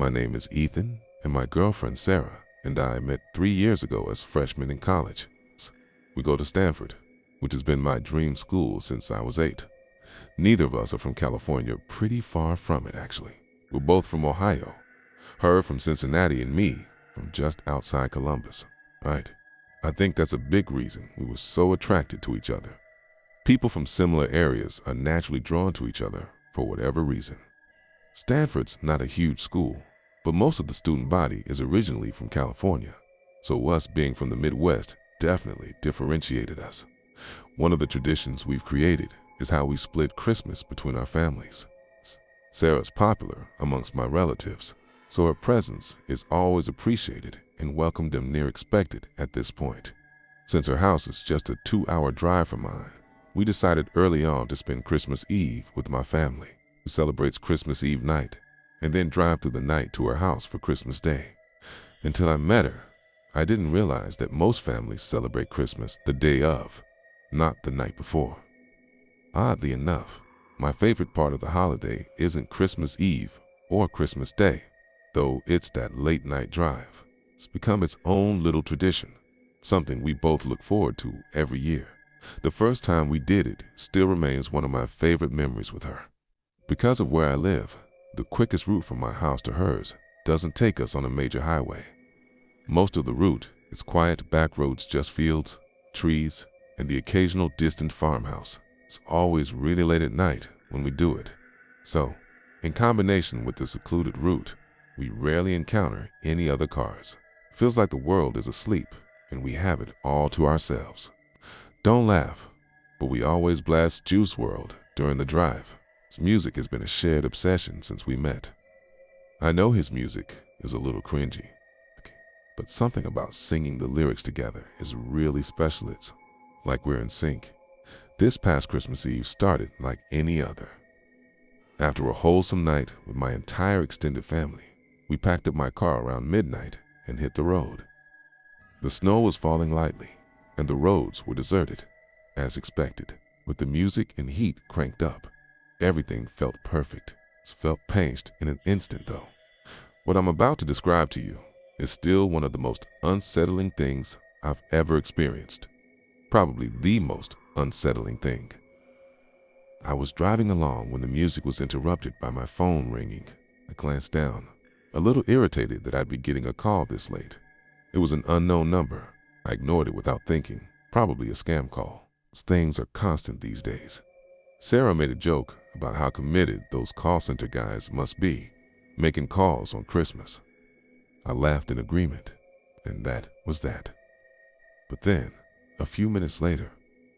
My name is Ethan, and my girlfriend Sarah and I met 3 years ago as freshmen in college. We go to Stanford, which has been my dream school since I was 8. Neither of us are from California, pretty far from it actually. We're both from Ohio. Her from Cincinnati and me from just outside Columbus. Right. I think that's a big reason we were so attracted to each other. People from similar areas are naturally drawn to each other for whatever reason. Stanford's not a huge school, but most of the student body is originally from California, so us being from the Midwest definitely differentiated us. One of the traditions we've created is how we split Christmas between our families. Sarah's popular amongst my relatives, so her presence is always appreciated and welcomed and near expected at this point. Since her house is just a 2-hour drive from mine, we decided early on to spend Christmas Eve with my family, who celebrates Christmas Eve night, and then drive through the night to her house for Christmas Day. Until I met her, I didn't realize that most families celebrate Christmas the day of, not the night before. Oddly enough, my favorite part of the holiday isn't Christmas Eve or Christmas Day, though it's that late night drive. It's become its own little tradition, something we both look forward to every year. The first time we did it still remains one of my favorite memories with her. Because of where I live, the quickest route from my house to hers doesn't take us on a major highway. Most of the route is quiet back roads, just fields, trees, and the occasional distant farmhouse. It's always really late at night when we do it. So, in combination with the secluded route, we rarely encounter any other cars. Feels like the world is asleep and we have it all to ourselves. Don't laugh, but we always blast Juice WRLD during the drive. His music has been a shared obsession since we met. I know his music is a little cringy, but something about singing the lyrics together is really special. It's like we're in sync. This past Christmas Eve started like any other. After a wholesome night with my entire extended family, we packed up my car around midnight and hit the road. The snow was falling lightly, and the roads were deserted, as expected. With the music and heat cranked up, everything felt perfect. It felt panced in an instant though. What I'm about to describe to you is still one of the most unsettling things I've ever experienced. Probably the most unsettling thing. I was driving along when the music was interrupted by my phone ringing. I glanced down, a little irritated that I'd be getting a call this late. It was an unknown number. I ignored it without thinking, probably a scam call. Things are constant these days. Sarah made a joke about how committed those call center guys must be, making calls on Christmas. I laughed in agreement, and that was that. But then, a few minutes later,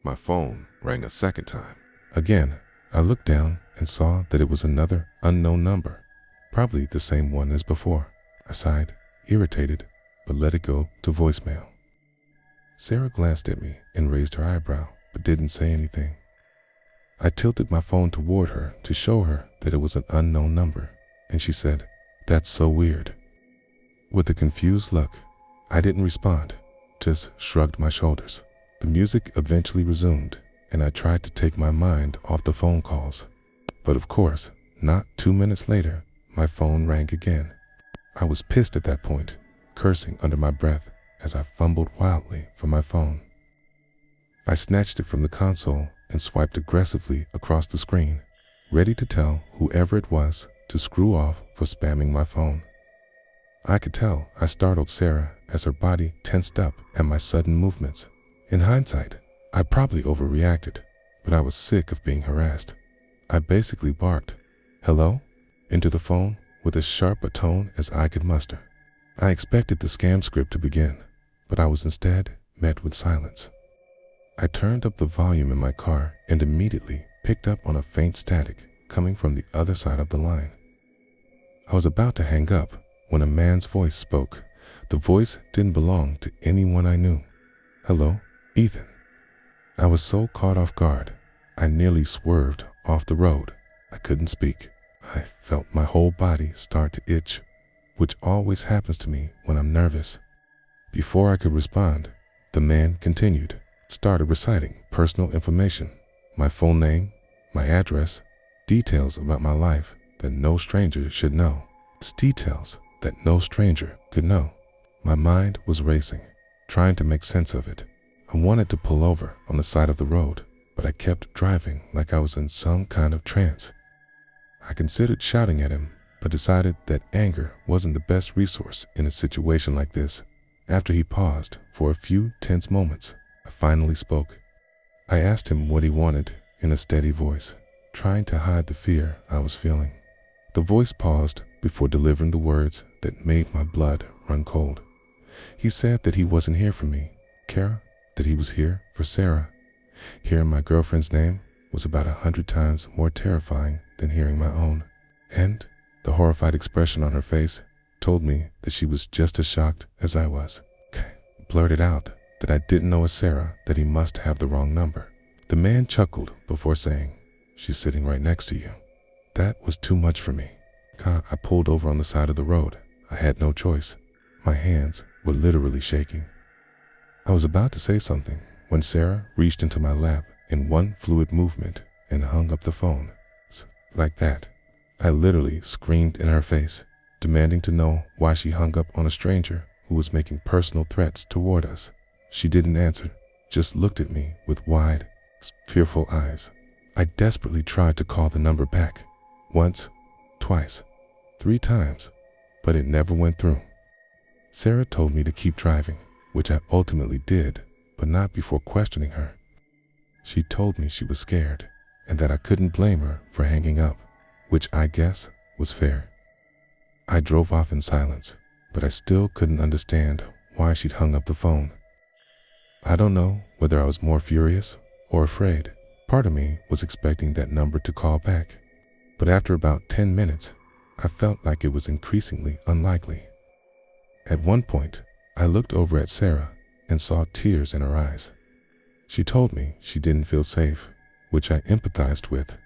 my phone rang a second time. Again, I looked down and saw that it was another unknown number, probably the same one as before. I sighed, irritated, but let it go to voicemail. Sarah glanced at me and raised her eyebrow, but didn't say anything. I tilted my phone toward her to show her that it was an unknown number, and she said, "That's so weird." With a confused look, I didn't respond, just shrugged my shoulders. The music eventually resumed, and I tried to take my mind off the phone calls. But of course, not 2 minutes later, my phone rang again. I was pissed at that point, cursing under my breath as I fumbled wildly for my phone. I snatched it from the console and swiped aggressively across the screen, ready to tell whoever it was to screw off for spamming my phone. I could tell I startled Sarah as her body tensed up at my sudden movements. In hindsight, I probably overreacted, but I was sick of being harassed. I basically barked, "Hello?" into the phone with as sharp a tone as I could muster. I expected the scam script to begin, but I was instead met with silence. I turned up the volume in my car and immediately picked up on a faint static coming from the other side of the line. I was about to hang up when a man's voice spoke. The voice didn't belong to anyone I knew. "Hello, Ethan." I was so caught off guard, I nearly swerved off the road. I couldn't speak. I felt my whole body start to itch, which always happens to me when I'm nervous. Before I could respond, the man continued, started reciting personal information, my full name, my address, details about my life that no stranger should know. It's details that no stranger could know. My mind was racing, trying to make sense of it. I wanted to pull over on the side of the road, but I kept driving like I was in some kind of trance. I considered shouting at him, but decided that anger wasn't the best resource in a situation like this. After he paused for a few tense moments, I finally spoke. I asked him what he wanted in a steady voice, trying to hide the fear I was feeling. The voice paused before delivering the words that made my blood run cold. He said that he wasn't here for me, Kara, that he was here for Sarah. Hearing my girlfriend's name was about 100 times more terrifying than hearing my own. And the horrified expression on her face told me that she was just as shocked as I was. I blurted out that I didn't know a Sarah, that he must have the wrong number. The man chuckled before saying, "She's sitting right next to you." That was too much for me. I pulled over on the side of the road. I had no choice. My hands were literally shaking. I was about to say something when Sarah reached into my lap in one fluid movement and hung up the phone. Like that. I literally screamed in her face, demanding to know why she hung up on a stranger who was making personal threats toward us. She didn't answer, just looked at me with wide, fearful eyes. I desperately tried to call the number back. Once, twice, 3 times, but it never went through. Sarah told me to keep driving, which I ultimately did, but not before questioning her. She told me she was scared and that I couldn't blame her for hanging up, which I guess was fair. I drove off in silence, but I still couldn't understand why she'd hung up the phone. I don't know whether I was more furious or afraid. Part of me was expecting that number to call back, but after about 10 minutes, I felt like it was increasingly unlikely. At one point, I looked over at Sarah and saw tears in her eyes. She told me she didn't feel safe, which I empathized with.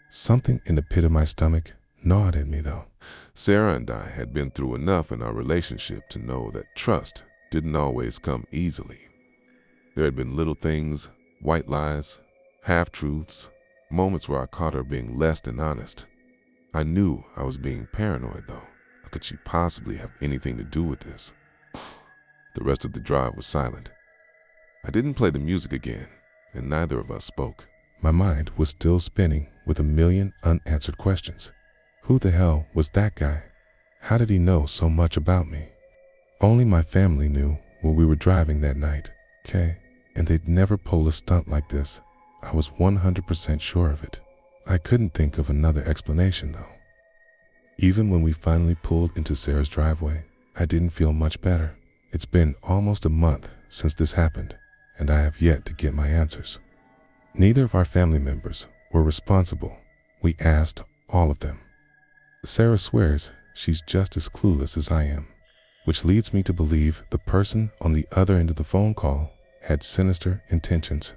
Something in the pit of my stomach gnawed at me though. Sarah and I had been through enough in our relationship to know that trust didn't always come easily. There had been little things, white lies, half-truths, moments where I caught her being less than honest. I knew I was being paranoid though. How could she possibly have anything to do with this? The rest of the drive was silent. I didn't play the music again, and neither of us spoke. My mind was still spinning with a million unanswered questions. Who the hell was that guy? How did he know so much about me? Only my family knew where we were driving that night, okay? And they'd never pull a stunt like this. I was 100% sure of it. I couldn't think of another explanation though. Even when we finally pulled into Sarah's driveway, I didn't feel much better. It's been almost a month since this happened, and I have yet to get my answers. Neither of our family members were responsible. We asked all of them. Sarah swears she's just as clueless as I am, which leads me to believe the person on the other end of the phone call had sinister intentions.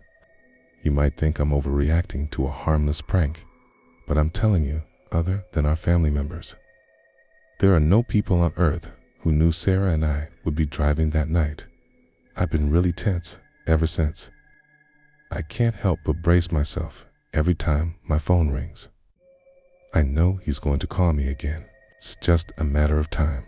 You might think I'm overreacting to a harmless prank, but I'm telling you, other than our family members, there are no people on earth who knew Sarah and I would be driving that night. I've been really tense ever since. I can't help but brace myself every time my phone rings. I know he's going to call me again. It's just a matter of time.